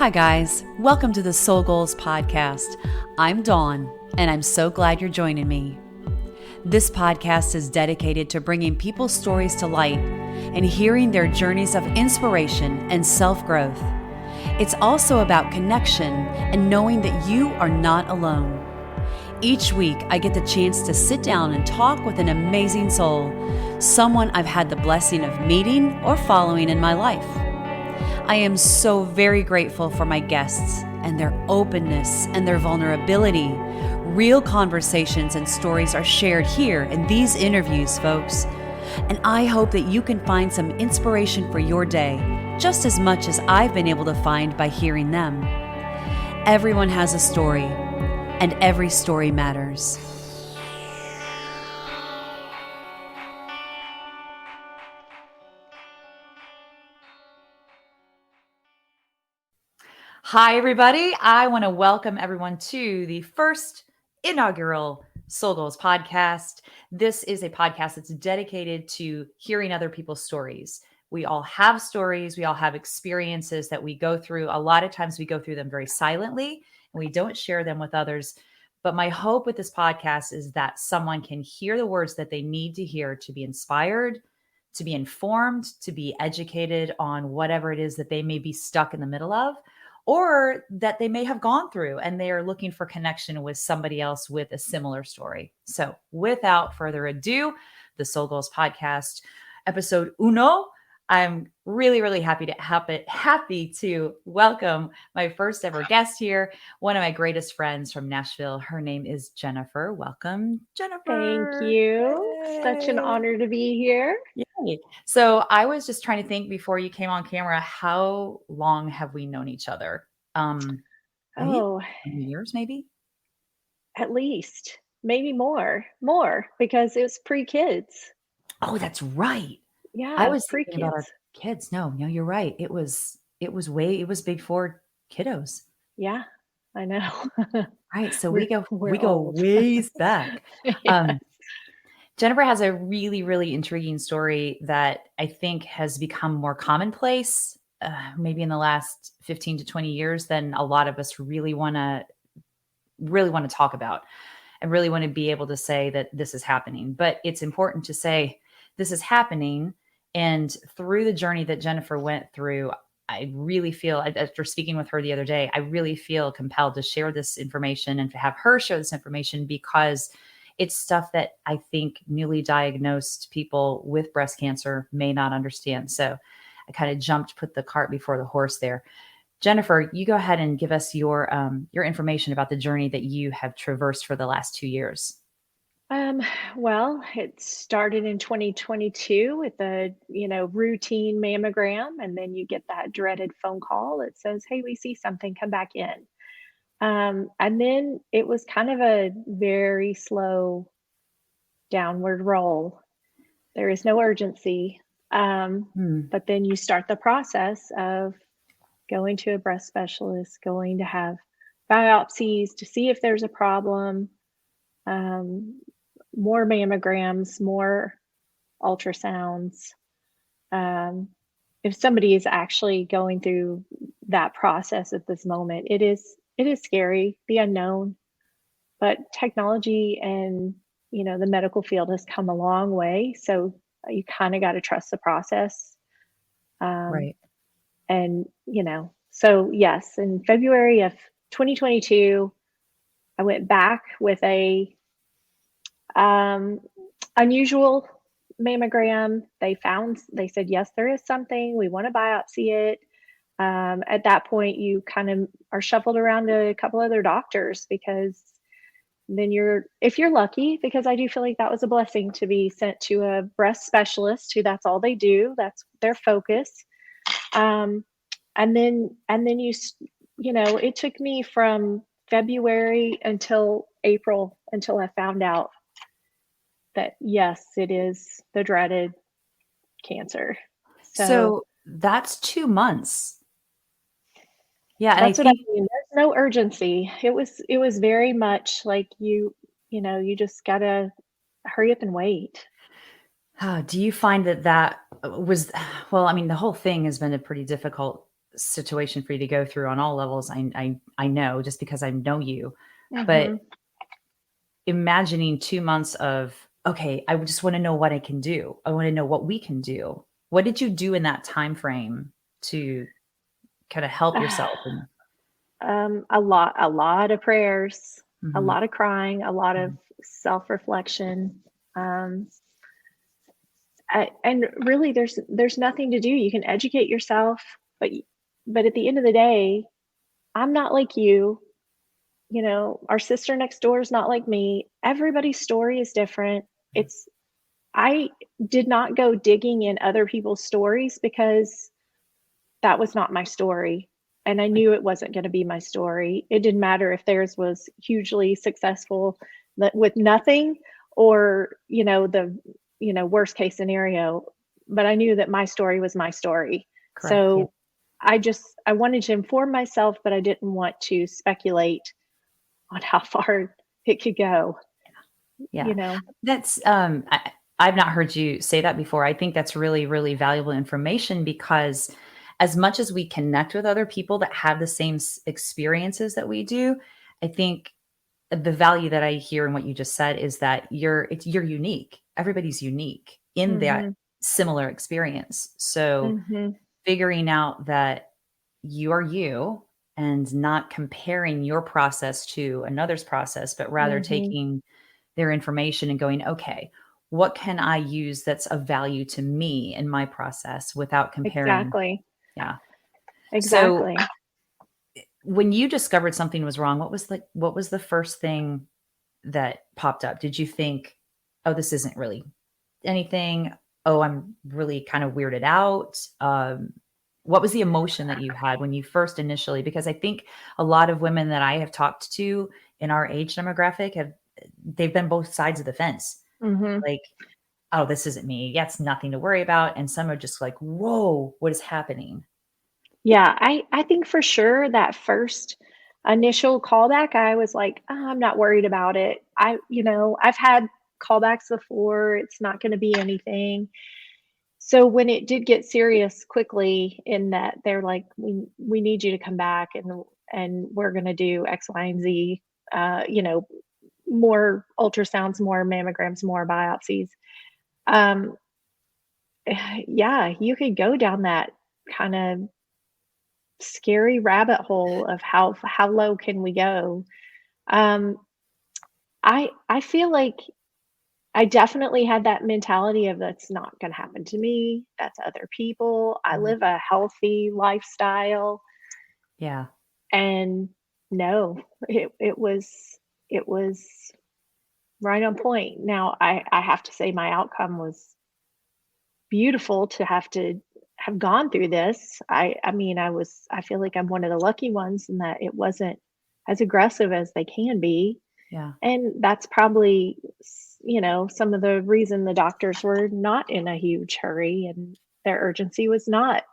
Hi, guys. Welcome to the Soul Goals Podcast. I'm Dawn, and I'm so glad you're joining me. This podcast is dedicated to bringing people's stories to light and hearing their journeys of inspiration and self-growth. It's also about connection and knowing that you are not alone. Each week, I get the chance to sit down and talk with an amazing soul, someone I've had the blessing of meeting or following in my life. I am so very grateful for my guests and their openness and their vulnerability. Real conversations and stories are shared here in these interviews, folks. And I hope that you can find some inspiration for your day, just as much as I've been able to find by hearing them. Everyone has a story, and every story matters. Hi, everybody. I want to welcome everyone to the first inaugural Soul Goals podcast. This is a podcast that's dedicated to hearing other people's stories. We all have stories. We all have experiences that we go through. A lot of times we go through them very silently and we don't share them with others. But my hope with this podcast is that someone can hear the words that they need to hear to be inspired, to be informed, to be educated on whatever it is that they may be stuck in the middle of, or that they may have gone through and they are looking for connection with somebody else with a similar story. So without further ado, the Soul Goals Podcast, episode uno. I'm really happy to welcome my first ever guest here, one of my greatest friends from Nashville. Her name is Jennifer. Welcome, Jennifer. Thank you. Yay. Such an honor to be here. Yay. So I was just trying to think before you came on camera, how long have we known each other? Maybe 20 years, maybe? At least, maybe more, because it was pre-kids. Oh, that's right. Yeah, I was thinking about our pre-kids. kids. No, you're right. It was before kiddos. Yeah, I know. Right. So We're we go old. ways back. Yes. Jennifer has a really intriguing story that I think has become more commonplace, maybe in the last 15 to 20 years than a lot of us really want to talk about. I really want to be able to say that this is happening, but it's important to say this is happening. And through the journey that Jennifer went through, I really feel, after speaking with her the other day, I really feel compelled to share this information and to have her share this information because it's stuff that I think newly diagnosed people with breast cancer may not understand. So I kind of put the cart before the horse there. Jennifer, you go ahead and give us your information about the journey that you have traversed for the last 2 years. Well, it started in 2022 with a, routine mammogram, and then you get that dreaded phone call that says, "Hey, we see something, come back in." And then it was kind of a very slow downward roll. There is no urgency. But then you start the process of going to a breast specialist, going to have biopsies to see if there's a problem, more mammograms, more ultrasounds. If somebody is actually going through that process at this moment, it is scary, the unknown, but technology and the medical field has come a long way. So you kind of got to trust the process. Right. And, so yes, in February of 2022, I went back with a unusual mammogram. They said, yes, there is something. We want to biopsy it. At that point, you kind of are shuffled around to a couple other doctors because then if you're lucky, because I do feel like that was a blessing to be sent to a breast specialist who that's all they do. That's their focus. And then it took me from February until April until I found out that yes, it is the dreaded cancer. So that's 2 months. Yeah. That's what I mean. There's no urgency. It was very much like you just gotta hurry up and wait. Do you find that was, well, I mean, the whole thing has been a pretty difficult situation for you to go through on all levels. I know just because I know you, but Mhm. imagining 2 months of, okay, I just want to know what I can do. I want to know what we can do. What did you do in that time frame to kind of help yourself? And A lot of prayers, a mhm, lot of crying, a lot of mhm, self-reflection. Um, and really, there's nothing to do. You can educate yourself, but but at the end of the day, I'm not like you. You know, our sister next door is not like me. Everybody's story is different. It's I did not go digging in other people's stories because that was not my story. And I knew it wasn't going to be my story. It didn't matter if theirs was hugely successful with nothing or, worst case scenario. But I knew that my story was my story. correct. Yeah. So I wanted to inform myself, but I didn't want to speculate on how far it could go, Yeah. you know. That's I've not heard you say that before. I think that's really, really valuable information because as much as we connect with other people that have the same experiences that we do, I think the value that I hear in what you just said is that you're unique. Everybody's unique in that Mhm. similar experience. So Mhm. figuring out that you are you and not comparing your process to another's process, but rather Mhm. taking their information and going, okay, what can I use that's of value to me in my process without comparing? Exactly. Yeah. So Exactly. when you discovered something was wrong, what was the first thing that popped up? Did you think, oh, this isn't really anything? Oh, I'm really kind of weirded out. What was the emotion that you had when you first initially? Because I think a lot of women that I have talked to in our age demographic they've been both sides of the fence. Mhm. Like, oh, this isn't me. Yeah, it's nothing to worry about. And some are just like, whoa, what is happening? Yeah, I think for sure that first initial callback, I was like, "Oh, I'm not worried about it." I've had callbacks before. It's not gonna be anything. So when it did get serious quickly in that they're like, "We need you to come back and we're gonna do X, Y, and Z," uh, you know, more ultrasounds, more mammograms, more biopsies. Um, yeah, you could go down that kind of scary rabbit hole of how low can we go. Um, I feel like I definitely had that mentality of that's not going to happen to me. That's other people. I Mhm. live a healthy lifestyle, Yeah. and no, it was right on point. Now I have to say my outcome was beautiful to have gone through this. I mean, I feel like I'm one of the lucky ones in that it wasn't as aggressive as they can be. Yeah. And that's probably some of the reason the doctors were not in a huge hurry and their urgency was not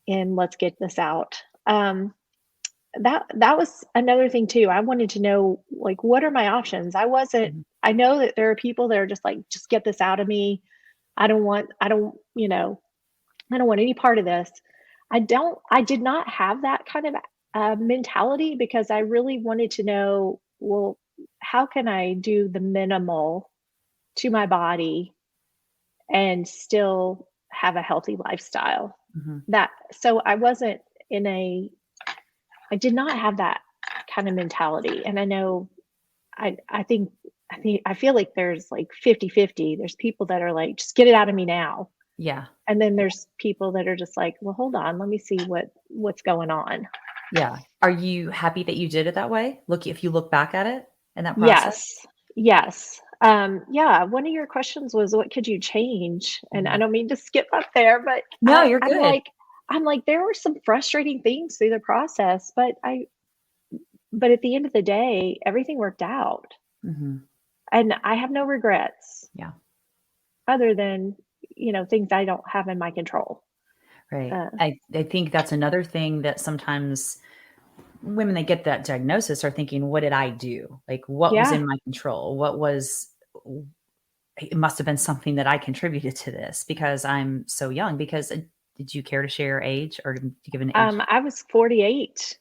in let's get this out. That was another thing too. I wanted to know like what are my options? Mhm. I know that there are people that are just like just get this out of me. I don't want any part of this. I did not have that kind of mentality because I really wanted to know, well, how can I do the minimal to my body and still have a healthy lifestyle? Mhm. So I wasn't in a, I did not have that kind of mentality. And I know, I feel like there's like 50-50. There's people that are like, just get it out of me now. Yeah. And then there's people that are just like, well, hold on, let me see what's going on. Yeah. Are you happy that you did it that way? Look, if you look back at it in that process? Yes. Yes. Yeah, one of your questions was what could you change? And I Mhm. don't mean to skip up there, but No, you're I'm good. like there were some frustrating things through the process, but at the end of the day, everything worked out. Mhm. And I have no regrets Yeah. other than, things I don't have in my control. Right. Uh, I think that's another thing that sometimes women that get that diagnosis are thinking, what did I do? Like, what was yeah. in my control? It must have been something that I contributed to this because I'm so young. Because did you care to share your age, or did you give an age? I was 48,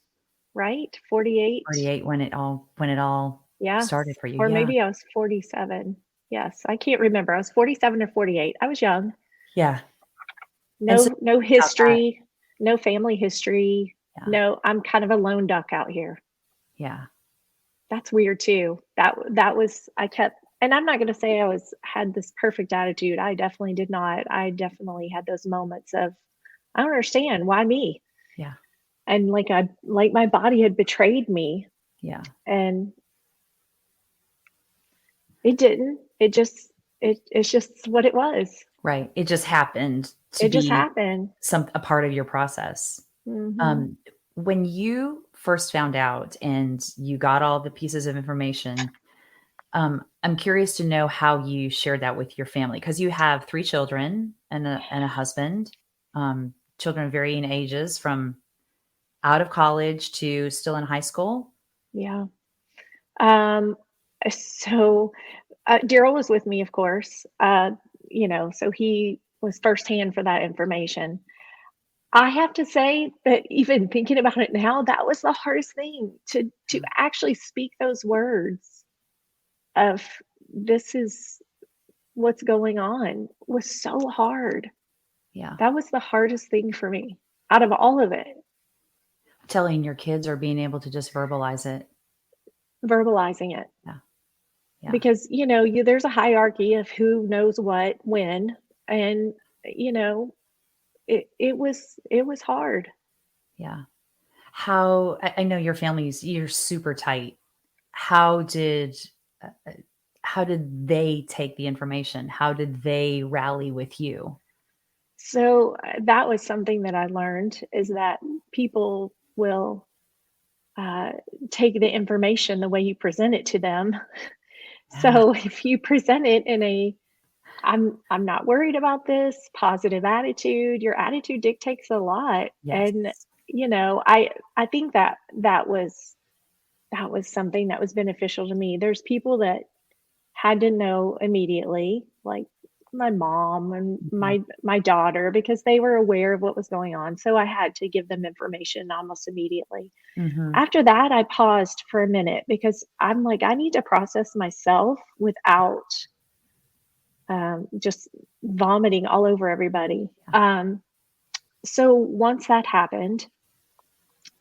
right? 48. 48 when it all Yes. started for you. Or Yeah. maybe I was 47. Yes. I can't remember. I was 47 or 48. I was young. Yeah. And so No about that. history, no family history. Yeah. No, I'm kind of a lone duck out here. Yeah. That's weird too. That was I kept and I'm not gonna say I had this perfect attitude. I definitely did not. I definitely had those moments of, "I don't understand, why me?" Yeah. And like my body had betrayed me, Yeah. and it didn't. It's just what it was. Right. It just happened to It just be happened. a part of your process. Mhm. Um, when you first found out and you got all the pieces of information, I'm curious to know how you shared that with your family, because you have 3 children and a husband, children of varying ages from out of college to still in high school. Yeah. Um, so, Daryl was with me, of course, so he was firsthand for that information. I have to say that even thinking about it now, that was the hardest thing to Yeah. actually speak those words of, "This is what's going on," was so hard. Yeah. That was the hardest thing for me out of all of it, Telling your kids or being able to just verbalize it. verbalizing it. Yeah. Yeah. Because, there's a hierarchy of who knows what when, and, you know, it was hard. Yeah. I know your you're super tight. How did uh, uh, how did they take the information? How did they rally with you? So, that was something that I learned is that people will, uh, take the information the way you present it to them. Yeah. So, if you present it in a, I'm not worried about this, positive attitude, your attitude dictates a lot. Yes. And, I think that was something that was beneficial to me. There's people that had to know immediately, like my mom and Mhm. my daughter, because they were aware of what was going on. So I had to give them information almost immediately. Mhm. After that, I paused for a minute because I'm like, I need to process myself without just vomiting all over everybody. Yeah. So once that happened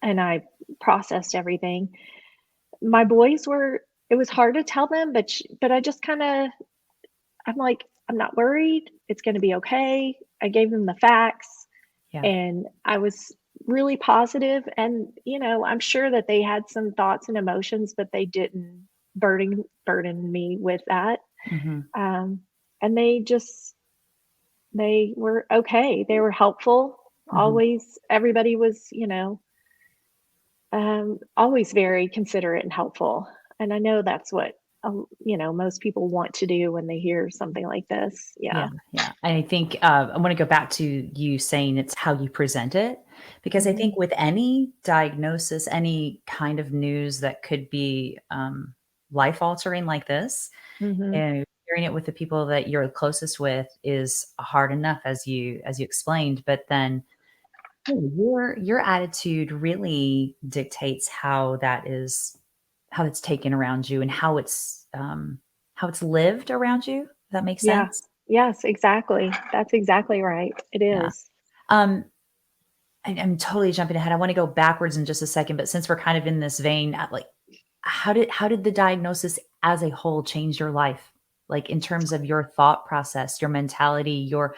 and I processed everything, my boys were, it was hard to tell them, but I just kind of, I'm like, I'm not worried. It's going to be okay. I gave them the facts Yeah. and I was really positive. And, I'm sure that they had some thoughts and emotions, but they didn't burden me with that. Mhm. Um, and they were okay. They were helpful. Mhm. Always, everybody was, always very considerate and helpful. And I know that's what, most people want to do when they hear something like this. Yeah, Yeah. yeah. And I think, I wanna go back to you saying it's how you present it, because I Hmm. think with any diagnosis, any kind of news that could be, life altering like this, Hmm. and sharing it with the people that you're closest with is hard enough, as you explained, but then, your attitude really dictates how it's taken around you and how it's lived around you. Does that make Yeah. sense? Yes, exactly. That's exactly right. It Yeah. is. Um, I'm totally jumping ahead. I wanna go backwards in just a second, but since we're kind of in this vein, like, how did the diagnosis as a whole change your life? Like, in terms of your thought process, your mentality, your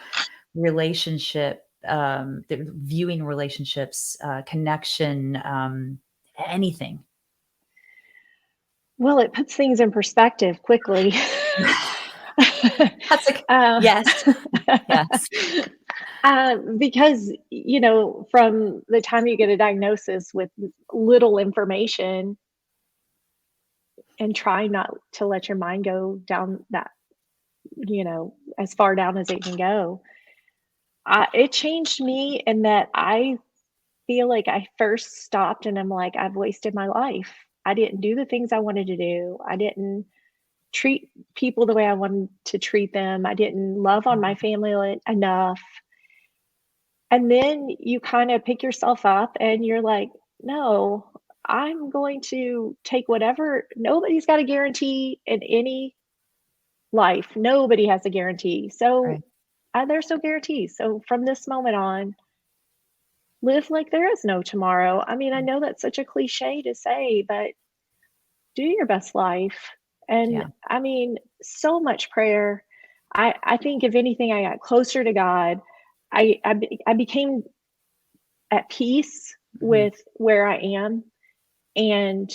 relationship, the viewing relationships, connection, anything? Well, it puts things in perspective quickly. That's like uh, yes, yes. because, from the time you get a diagnosis with little information and try not to let your mind go down that, as far down as it can go, it changed me in that I feel like I first stopped and I'm like, I've wasted my life. I didn't do the things I wanted to do. I didn't treat people the way I wanted to treat them. I didn't love on my Mhm. family enough. And then you kind of pick yourself up and you're like, no, I'm going to take whatever, nobody's got a guarantee in any life. Nobody has a guarantee. So Right. there's no guarantee. So from this moment on, live like there is no tomorrow. I mean, I know that's such a cliche to say, but do your best life. And Yeah. I mean, so much prayer. I think if anything, I got closer to God. I became at peace Mhm. with where I am and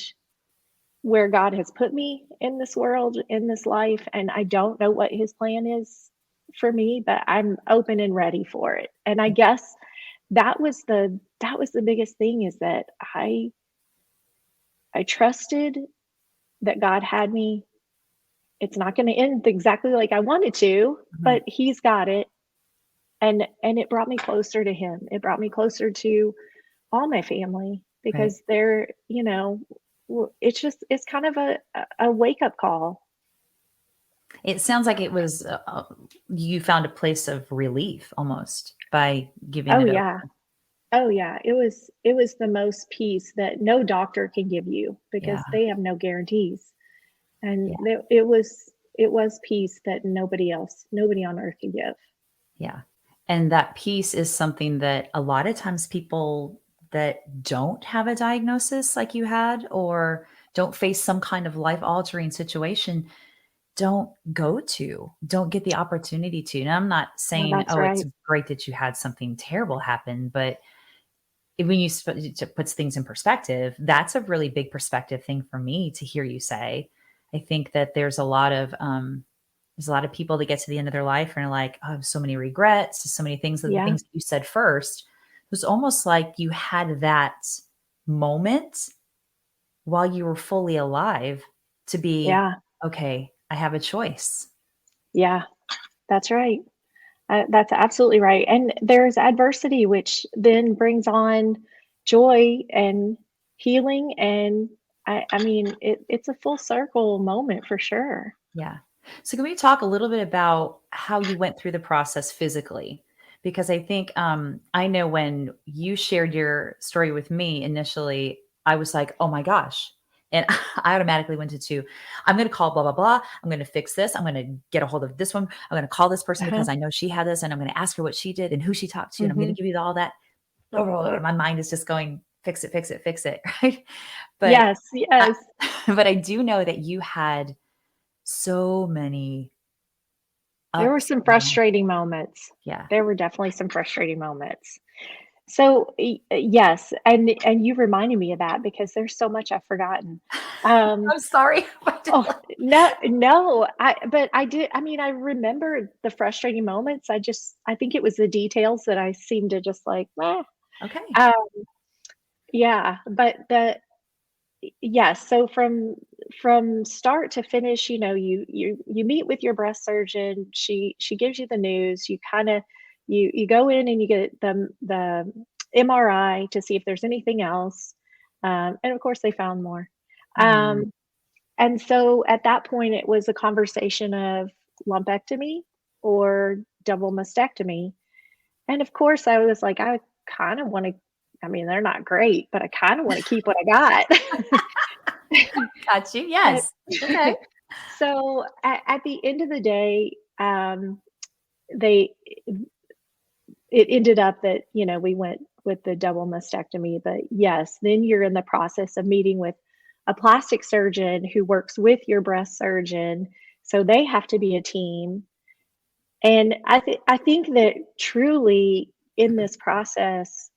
where God has put me in this world, in this life. And I don't know what his plan is for me, but I'm open and ready for it. And I guess that was the biggest thing is that I trusted that God had me. It's not going to end exactly like I wanted to, Mhm. but he's got it. And it brought me closer to him. It brought me closer to all my family Right. because they're, it's kind of a wake up call. It sounds like it was you found a place of relief almost by giving Oh it yeah. over. Oh yeah. It was the most peace that no doctor can give you Yeah. because they have no guarantees. And Yeah. it was peace that nobody on earth can give. Yeah. And that piece is something that a lot of times people that don't have a diagnosis like you had or don't face some kind of life altering situation don't go to, don't get the opportunity to. And I'm not Well, saying, that's oh, it's right. great that you had something terrible happen, but when you it puts things in perspective, that's a really big perspective thing for me to hear you say. I think that there's a lot of people that get to the end of their life and are like, oh, I have so many regrets, so many things. The Yeah. things that you said first, it was almost like you had that moment while you were fully alive to be, Yeah. okay, I have a choice. Yeah. That's right. That's absolutely right. And there's adversity, which then brings on joy and healing. And I mean, it's a full circle moment for sure. Yeah. So can we talk a little bit about how you went through the process physically? Because I think I know when you shared your story with me initially, I was like, oh my gosh. And I automatically went to, I'm going to call blah, blah, blah. I'm going to fix this. I'm going to get a hold of this one. I'm going to call this person Uh-huh. because I know she had this and I'm going to ask her what she did and who she talked to. And I'm going to Hmm. give you all that. My mind is just going, fix it, fix it, fix it. Right. But, Yes. I, Yes. but I do know that you had so many There were ups some and downs. frustrating moments. Yeah. There were definitely some frustrating moments. So yes, and you reminded me of that because there's so much I've forgotten. Um, I'm sorry if I did Oh, like no, no, but I did. I mean, I remember the frustrating moments. I think it was the details that I seemed to just like, "Meh." okay. Um, yeah, but yes, so from start to finish, you meet with your breast surgeon. She gives you the news. You kinda you go in and you get the MRI to see if there's anything else, and of course, they found more. Mm, Um And so at that point, it was a conversation of lumpectomy or double mastectomy. And of course, I was like, I kind of want to, I mean, they're not great, but I kind of want to keep what I got. got you. But Yes. Okay. so at the end of the day, they, it ended up that, we went with the double mastectomy. But yes, then you're in the process of meeting with a plastic surgeon who works with your breast surgeon. So they have to be a team. And I think that truly in this process,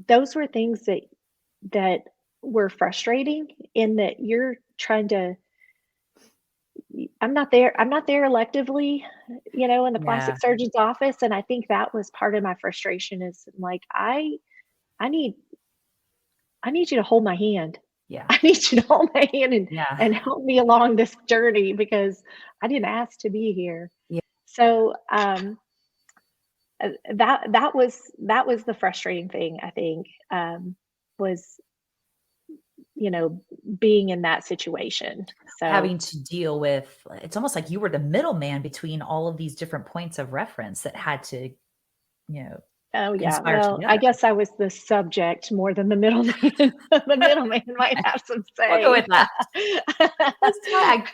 those were things that were frustrating in that you're trying to I'm not there electively, in the Yeah. plastic surgeon's office. And I think that was part of my frustration is like, I need I need you to hold my hand. Yeah. I need you to hold my hand and Yeah. and help me along this journey because I didn't ask to be here. Yeah. So, that was the frustrating thing, I think, was, you know, being in that situation. So Having to deal with it's almost like you were the middleman between all of these different points of reference that had to you know, Oh, yeah. conspire Well, I together. guess I was the subject more than the middleman. The middleman might have some We'll go with say. that. That's why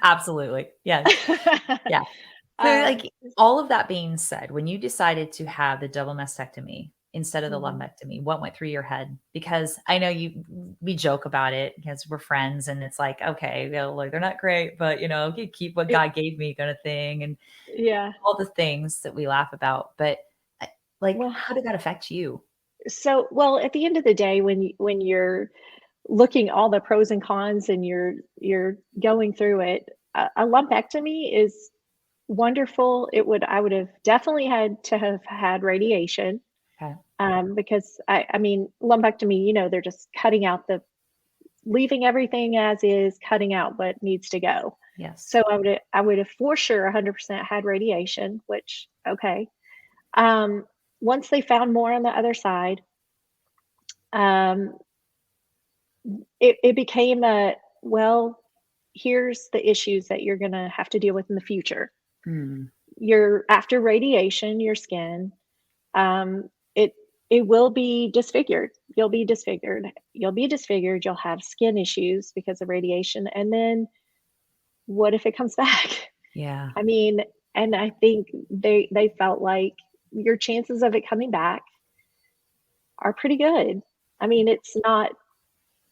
absolutely. Yes. Yeah. So, Um, like, all of that being said, when you decided to have the double mastectomy instead of the mhm. lumpectomy, what went through your head? Because I know we joke about it because we're friends and it's like, okay, like they're not great, but you keep what It God gave me kind of thing and yeah. all the things that we laugh about. But like, Well, how did that affect you? well, at the end of the day, when you're looking all the pros and cons and you're going through it, a lumpectomy is wonderful. I would have definitely had to have had radiation, Okay. because I mean, lumpectomy, they're just cutting out leaving everything as is, cutting out what needs to go. Yes. So I would have for sure 100% had radiation, which okay. Um, Once they found more on the other side, um, it became well, here's the issues that you're going to have to deal with in the future. Hmm. You're after radiation, your skin, it it will be disfigured. You'll be disfigured. You'll be disfigured. You'll have skin issues because of radiation. And then what if it comes back? Yeah. I mean, and I think they felt like your chances of it coming back are pretty good. I mean, it's not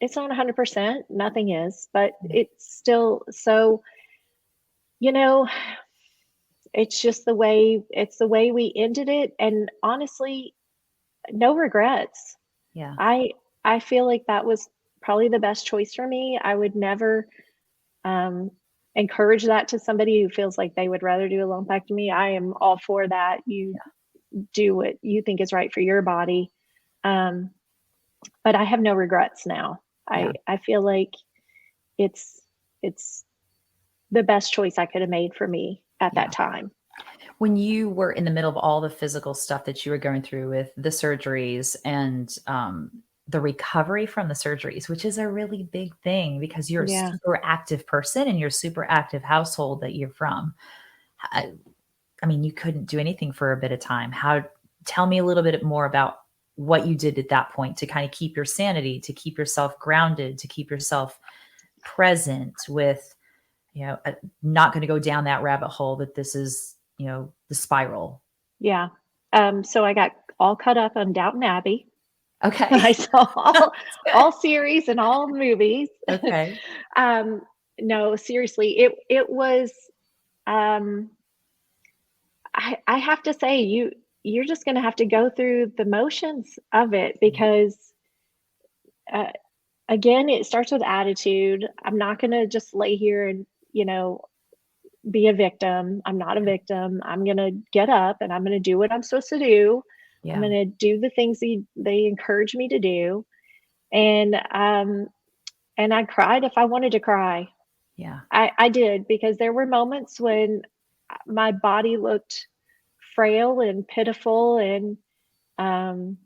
100%, nothing is, but Yeah. it's still so, you know, it's the way we ended it, and honestly, no regrets. Yeah. I I feel like that was probably the best choice for me. I would never um, encourage that to somebody who feels like they would rather do a lumpectomy. I am all for that. You do what you think is right for your body. Um, but I have no regrets now. Yeah. I feel like it's it's the best choice I could have made for me at Yeah. that time. When you were in the middle of all the physical stuff that you were going through with the surgeries and the recovery from the surgeries, which is a really big thing because you're a Yeah. super active person and you're a super active household that you're from. I, I mean, you couldn't do anything for a bit of time. Tell me a little bit more about what you did at that point to kind of keep your sanity, to keep yourself grounded, to keep yourself present with not going to go down that rabbit hole that this is, the spiral. Yeah. So I got all caught up on Downton Abbey. Okay. I saw That's good. all series and all movies. Okay. um, no, seriously, it was. Um, I have to say, you're just going to have to go through the motions of it because, uh, again, it starts with attitude. I'm not going to just lay here and you know be a victim. I'm not a victim. I'm going to get up and I'm going to do what I'm supposed to do. I'm Yeah. going to do the things they encourage me to do. And I cried if I wanted to cry. Yeah. I did because there were moments when my body looked frail and pitiful um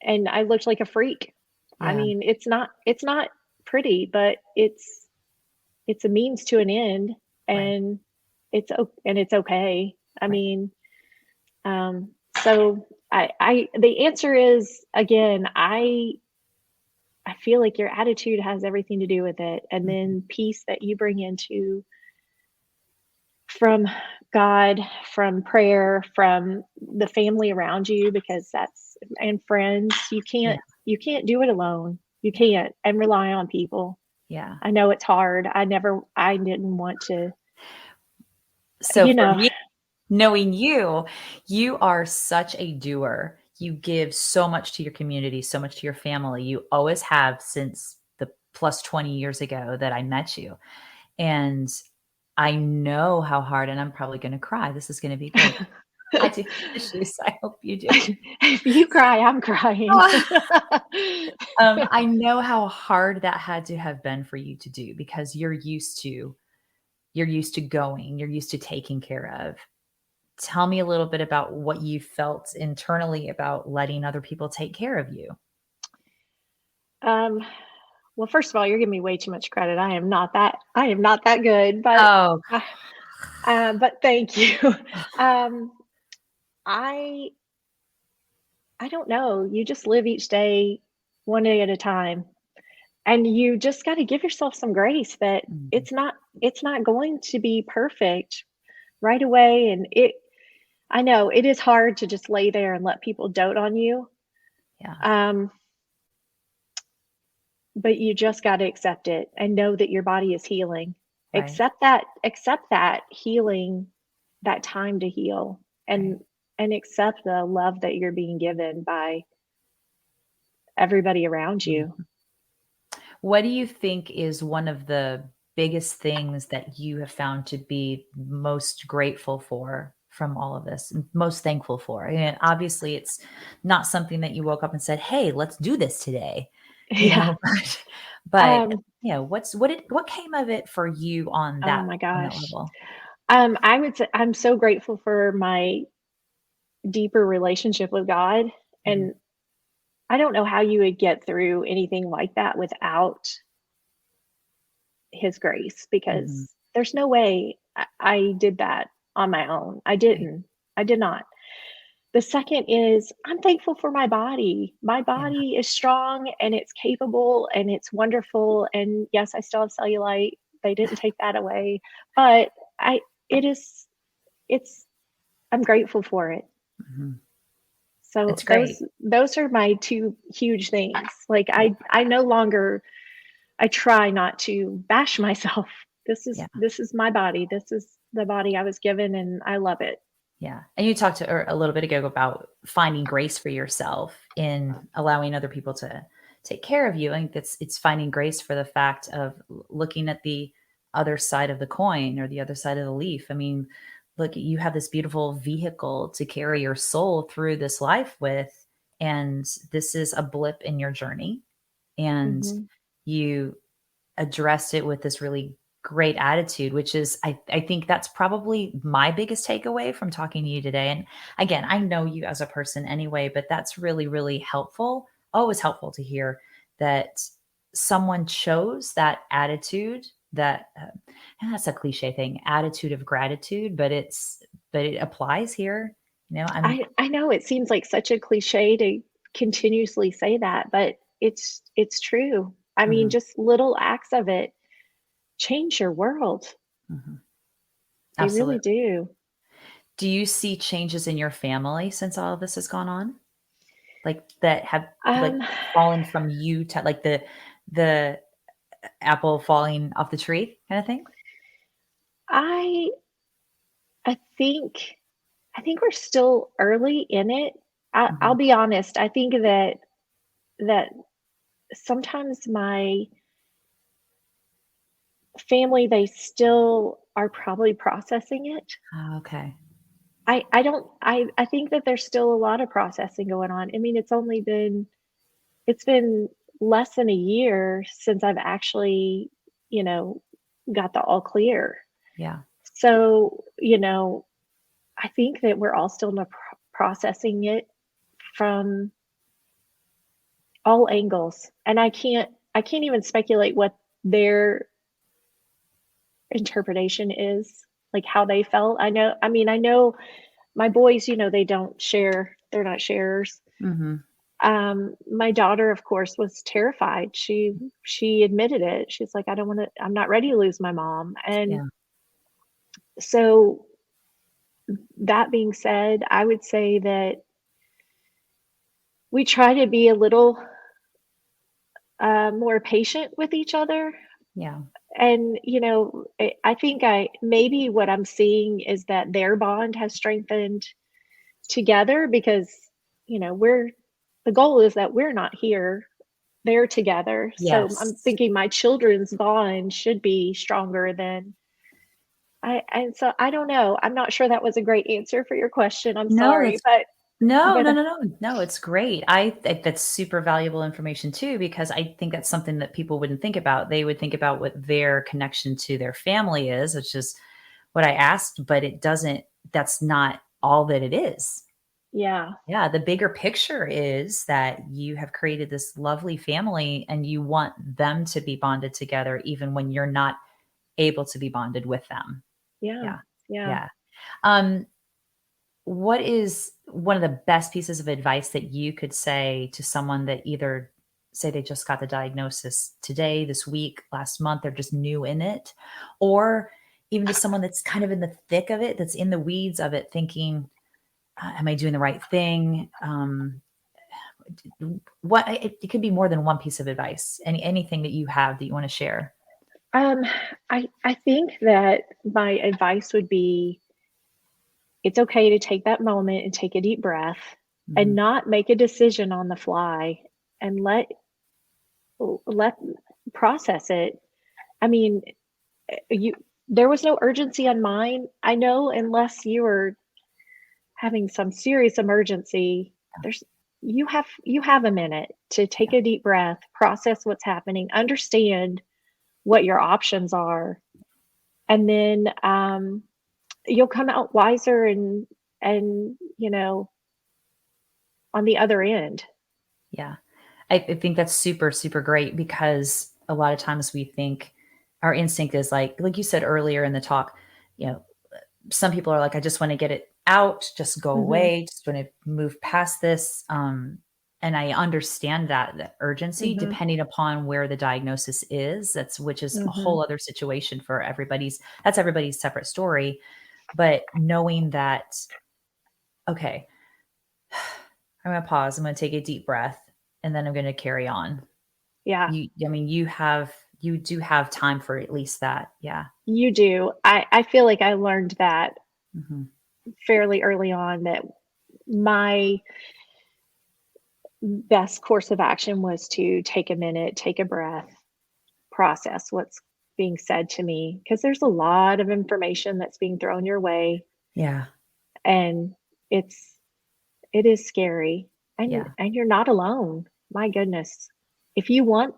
and I looked like a freak. I Yeah. mean, it's not pretty, but it's a means to an end, Right. and it's okay. I Right. mean, um so I the answer is again, I feel like your attitude has everything to do with it, and Mhm. then peace that you bring into from God, from prayer, from the family around you, because that's and friends. Yeah. You can't do it alone. You Yeah. can't and rely on people. Yeah. I know it's hard. I didn't want to, So you for know, me, knowing you are such a doer. You give so much to your community, so much to your family. You always have since the plus 20 years ago that I met you. And I know how hard, and I'm probably going to cry. This is going to be great. I do have issues. I hope you do. if you cry, I'm crying. I know how hard that had to have been for you to do because you're used to going, you're used to taking care of. Tell me a little bit about what you felt internally about letting other people take care of you. um, well, first of all, you're giving me way too much credit. I am not that good, Oh, uh, but thank you. Um, I I don't know. You just live each day one day at a time. And you just got to give yourself some grace that Mhm. it's not going to be perfect right away. And it I know it is hard to just lay there and let people dote on you. Yeah, Um, but you just got to accept it and know that your body is healing. right, Accept that healing, that time to heal, right. and accept the love that you're being given by everybody around you. Mhm. What do you think is one of the biggest things that you have found to be most grateful for from all of this, most thankful for? And obviously, it's not something that you woke up and said, "Hey, let's do this today," you Yeah. know. But Um, what came of it for you oh my on that gosh. level? I would say I'm so grateful for my deeper relationship with God, Mhm, and I don't know how you would get through anything like that without His grace, mhm, because there's no way I did that on my own. I right, didn't. I did not. The second is I'm thankful for my body. My yeah, body is strong and it's capable and it's wonderful. And yes, I still have cellulite. They didn't take that away, but I it is it's I'm grateful for it. mhm. So It's great. those are my 2 huge things. Like, Yeah, I no longer I try not to bash myself. yeah. This is my body. This is the body I was given, and I love it. Yeah. And you talked to, or a little bit ago, about finding grace for yourself in allowing other people to take care of you. I think it's finding grace for the fact of looking at the other side of the coin or the other side of the leaf. I mean, look, you have this beautiful vehicle to carry your soul through this life with, and this is a blip in your journey. And Mhm. you addressed it with this really great attitude, which is, I think that's probably my biggest takeaway from talking to you today. And again, I know you as a person anyway, but that's really, really helpful. Always helpful to hear that someone chose that attitude, that and that's a cliche thing, attitude of gratitude, but it applies here. You know, I'm I know it seems like such a cliche to continuously say that, but it's true. I mean, mhm, just little acts of it change your world. mhm, They really absolutely. do. Do you see changes in your family since all of this has gone on? Like, that have, like, Um, fallen from you to, like, the apple falling off the tree kinda thing? I I think I think we're still early in it. I'll Mhm. be honest. I think that sometimes my family, they still are probably processing it. Oh, okay. I don't I think that there's still a lot of processing going on. I mean, it's been less than a year since I've actually, you know, got the all clear. Yeah. So, I think that we're all still in the processing it from all angles. And I can't even speculate what their interpretation is, like how they felt. I know my boys, they don't share, they're not sharers. Mhm. My daughter, of course, was terrified. She admitted it. She's like, I'm not ready to lose my mom. And Yeah. so that being said, I would say that we try to be a little more patient with each other. Yeah. And, I think maybe what I'm seeing is that their bond has strengthened together because, the goal is that we're not here, they're together. So I'm Yes. thinking my children's bond should be stronger than and so I don't know. I'm not sure that was a great answer for your question. I'm No, sorry, that's no, but no, no, no, no, it's great. I think that's super valuable information too, because I think that's something that people wouldn't think about. They would think about what their connection to their family is, which is what I asked, but it doesn't, that's not all that it is. yeah, Yeah, the bigger picture is that you have created this lovely family and you want them to be bonded together even when you're not able to be bonded with them. yeah, Yeah. yeah. Yeah. Um, what is one of the best pieces of advice that you could say to someone that either say they just got the diagnosis today, this week, last month, they're just new in it, or even to someone that's kind of in the thick of it, that's in the weeds of it, thinking, am I doing the right thing? It could be more than one piece of advice. Anything that you have that you want to share? Um, I think that my advice would be, it's okay to take that moment and take a deep breath and Mhm. not make a decision on the fly, and let process it. I mean, you there was no urgency on mine. I know, unless you were having some serious emergency, there's you have a minute to take Yeah, a deep breath, process what's happening, understand what your options are, and then you'll come out wiser and on the other end. yeah. I think that's super, super great because a lot of times we think our instinct is like you said earlier in the talk, you know, some people are like, I just want to get it out, just go Mhm. away, just want to move past this. And I understand that urgency, Mhm. depending upon where the diagnosis is. Which is a Mhm. whole other situation for everybody's. That's everybody's separate story. But knowing that, okay, I'm going to pause. I'm going to take a deep breath, and then I'm going to carry on. Yeah, I mean, you do have time for at least that. Yeah. you do. I feel like I learned that Hmm. fairly early on, that my best course of action was to take a minute, take a breath, process what's being said to me, because there's a lot of information that's being thrown your way, Yeah. and it's it is scary, Yeah. and you're not alone. My goodness. If you want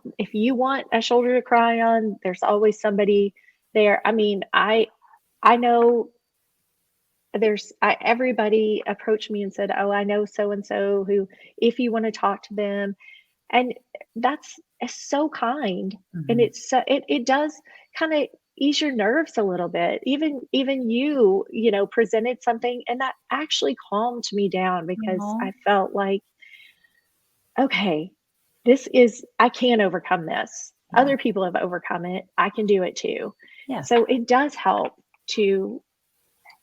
a shoulder to cry on, there's always somebody there. I mean, I know everybody approached me and said, "Oh, I know so and so who, if you want to talk to them," and that's so kind, and Hmm. it does kind of ease your nerves a little bit. Even you presented something, and that actually calmed me down, because Aw. I felt like, okay, I can overcome this. Yeah. Other people have overcome it. I can do it too. Yeah. So it does help to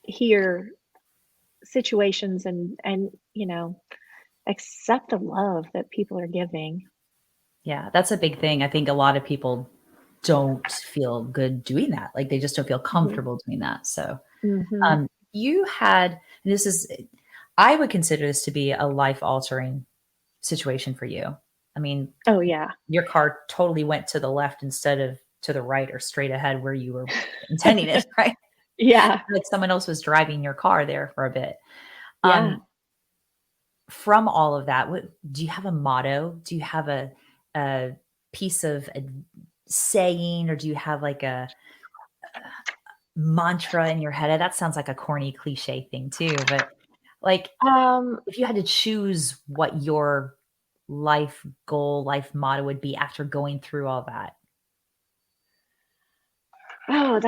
hear situations, and accept the love that people are giving. Yeah, that's a big thing. I think a lot of people don't feel good doing that. Like they just don't feel Mhm. comfortable doing that. So, Mhm. you had, and this is, I would consider this to be a life altering situation for you. I mean, Oh, yeah. your car totally went to the left instead of to the right or straight ahead where you were intending it, right? Yeah. Like someone else was driving your car there for a bit. Yeah. Um, from all of that, do you have a motto? Do you have a piece of saying, or do you have like a mantra in your head? That sounds like a corny cliche thing too, but like Um, if you had to choose what your life goal, life motto would be after going through all that. oh,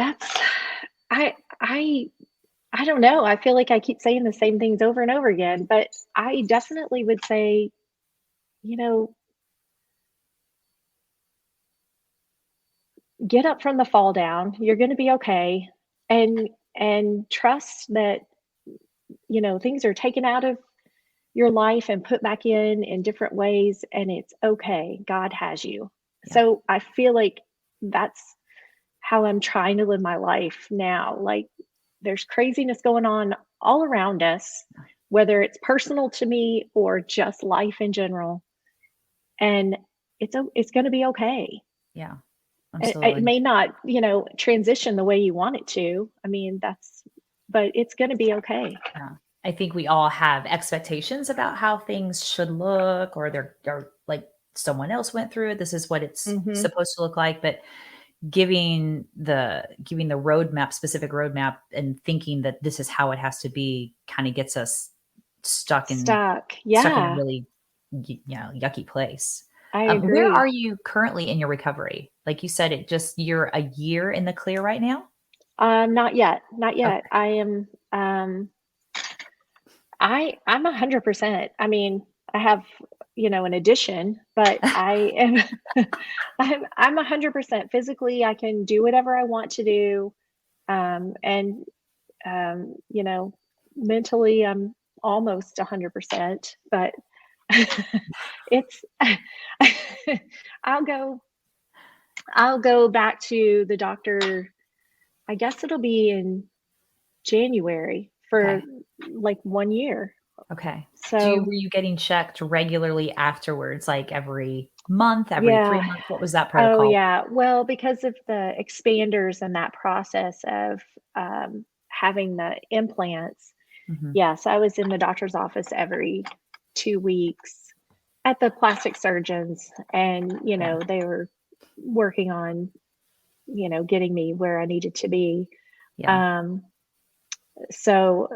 I I I don't know. I feel like I keep saying the same things over and over again, but I definitely would say, you know, get up from the fall down. You're going to be okay, and trust that things are taken out of your life and put back in different ways, and it's okay. God has you. Yeah. So I feel like that's how I'm trying to live my life now. Like, there's craziness going on all around us, whether it's personal to me or just life in general, and it's going to be okay. Yeah. It Absolutely. may not, transition the way you want it to. I mean, but it's going to be okay. Yeah. I think we all have expectations about how things should look, or they're like someone else went through it. This is what it's Hmm. supposed to look like. But giving the roadmap, specific roadmap, and thinking that this is how it has to be kind of gets us stuck in Stuck. stuck in a Yeah, really yucky place. I Where are agree. you currently in your recovery? Like you said, you're a year in the clear right now? Not yet. Not yet. Okay. I am. I'm 100%. I mean, I have, an addition, but I am I'm 100% physically. I can do whatever I want to do. And you know, mentally I'm almost 100%, but it's I'll go I'll go back to the doctor. I guess it'll be in January for Okay. like 1 year. Okay. So Were you getting checked regularly afterwards, like every month, every 3 yeah. months? What was that Oh protocol? yeah. Well, because of the expanders and that process of having the implants. Mhm. Yes, I was in the doctor's office every 2 weeks at the plastic surgeons, and Yeah. they were working on getting me where I needed to be. Yeah. Um, so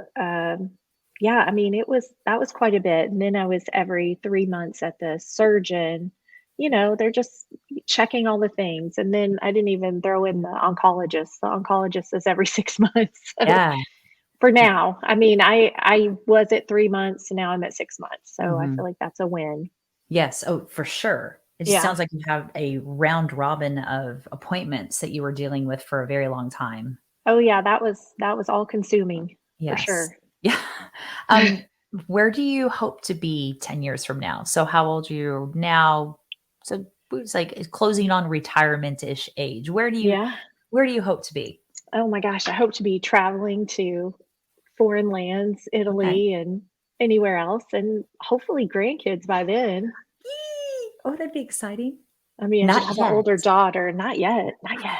yeah, I mean that was quite a bit. And then I was every 3 months at the surgeon. They're just checking all the things. And then I didn't even throw in the oncologist. The oncologist is every 6 months. So Yeah. for now, I mean, I was at 3 months, now I'm at 6 months. So I Mhm. feel like that's a win. Yes. Oh, for sure. It just Yeah. sounds like you have a round robin of appointments that you were dealing with for a very long time. Oh yeah, that was all consuming for Yes. sure. Yeah. Um, where do you hope to be 10 years from now? So how old are you now? So it's like it's closing on retirement-ish age. Yeah. Where do you hope to be? Oh my gosh, I hope to be traveling to foreign lands, Okay. Italy and anywhere else, and hopefully grandkids by then. Yee! Oh, that'd be exciting. I mean, I Not just have an yet, older daughter. Not yet, not yet.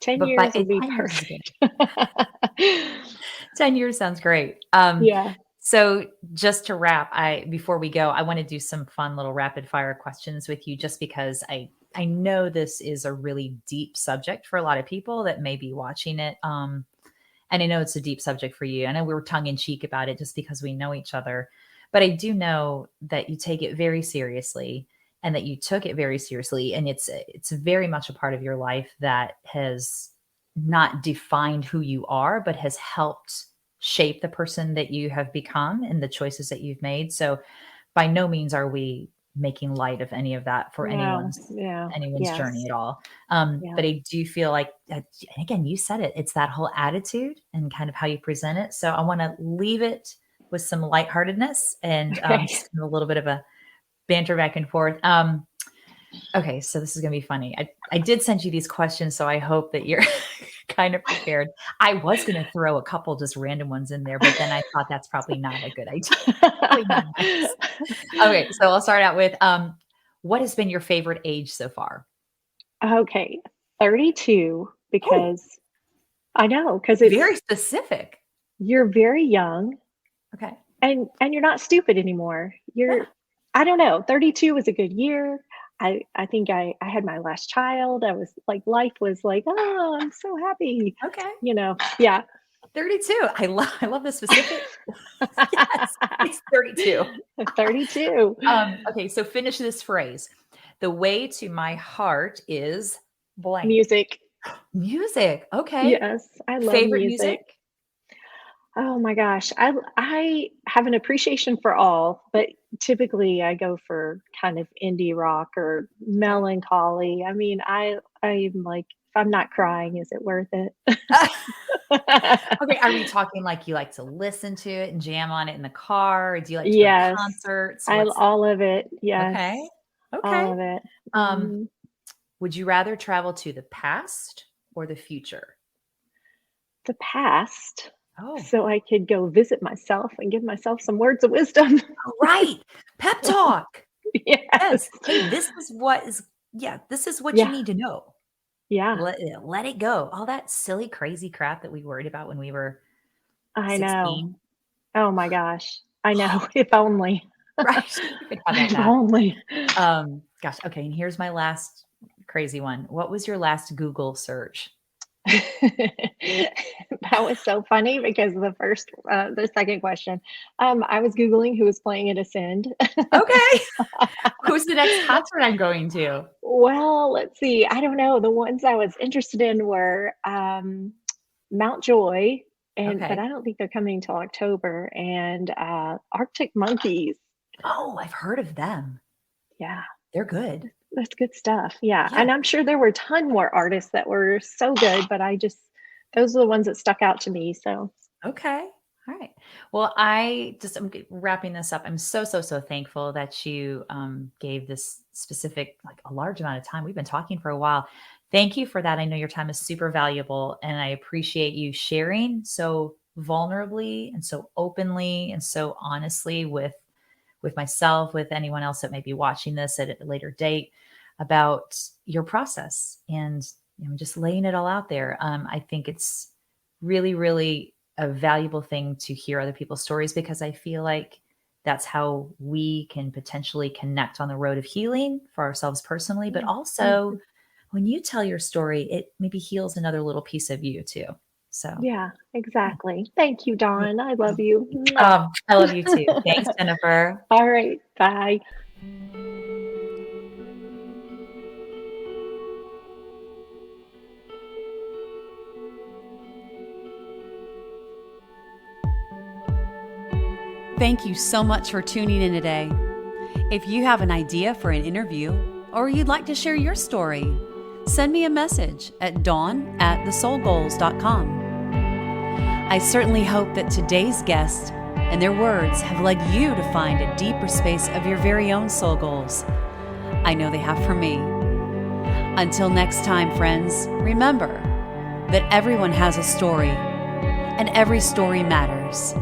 10 but by years would be 10 years is good. perfect. 10 years sounds great. Yeah. So just to wrap, I before we go, I want to do some fun little rapid fire questions with you just because I know this is a really deep subject for a lot of people that may be watching it. And I know it's a deep subject for you. I know we were tongue in cheek about it just because we know each other, but I do know that you take it very seriously and that you took it very seriously, and it's very much a part of your life that has not defined who you are, but has helped shape the person that you have become and the choices that you've made. So by no means are we making light of any of that for No. Yeah. anyone's journey Yes. at all. Yeah. But I do feel like, again, you said it, it's that whole attitude and kind of how you present it. So I want to leave it with some lightheartedness and Okay. just a little bit of a banter back and forth. Okay, so this is going to be funny. I did send you these questions, so I hope that you're kind of prepared. I was going to throw a couple just random ones in there, but then I thought that's probably not a good idea. Probably not nice. Okay, so I'll start out with what has been your favorite age so far? Okay. 32, Oh, because I know, because very it's specific. you're very young, Okay. and you're not stupid anymore. Yeah. I don't know, 32 was a good year. I think I had my last child. I was like, life was like, "Oh, I'm so happy." Okay. Yeah. 32. I love the specific. Yes, it's 32. 32. Okay, so finish this phrase. The way to my heart is blank. Music. Music. Okay. Yes, I love Favorite music? music. Oh my gosh. I have an appreciation for all, but typically I go for kind of indie rock or Okay. melancholy. I mean, I'm like, if I'm not crying, is it worth it? Okay, are we talking like you like to listen to it and jam on it in the car, or do you like to go to Yes. concerts? I What's all of it. okay. Yes. All Okay. of it. Um, Mhm. would you rather travel to the past or the future? The past, Oh, so I could go visit myself and give myself some words of wisdom. right. Pep talk. Yes. Yes. Hey, this is what is yeah, this is what you Yeah. need to know. Yeah. Let it go. All that silly, crazy crap that we worried about when we were I know. 16. Oh my gosh. I know. If only. Right. We could have that If back. only. Gosh, okay, and here's my last crazy one. What was your last Google search? That was so funny because the second question, I was Googling who was playing at Ascend. Okay. Who's the next concert I'm going to? Well, let's see. I don't know. The ones I was interested in were Mount Joy. but Okay. I don't think they're coming till October. And Arctic Monkeys, Oh, I've heard of them. yeah, They're good. that's good stuff. Yeah, Yeah. and I'm sure there were a ton more artists that were so good, but those are the ones that stuck out to me. So Okay. All right. Well, I'm wrapping this up. I'm so, so, so thankful that you gave this specific, like a large amount of time. We've been talking for a while. Thank you for that. I know your time is super valuable and I appreciate you sharing so vulnerably and so openly and so honestly with myself, with anyone else that may be watching this at a later date about your process and just laying it all out there. I think it's really, really a valuable thing to hear other people's stories because I feel like that's how we can potentially connect on the road of healing for ourselves personally, but yeah. also when you tell your story, it maybe heals another little piece of you too. So, Yeah, yeah. exactly. Thank you, Dawn. I love you. Mwah. I love you too. Thanks, Jennifer. All right. Bye. Thank you so much for tuning in today. If you have an idea for an interview or you'd like to share your story, send me a message at dawn@thesoulgoals.com. I certainly hope that today's guest and their words have led you to find a deeper space of your very own soul goals. I know they have for me. Until next time, friends, remember that everyone has a story and every story matters.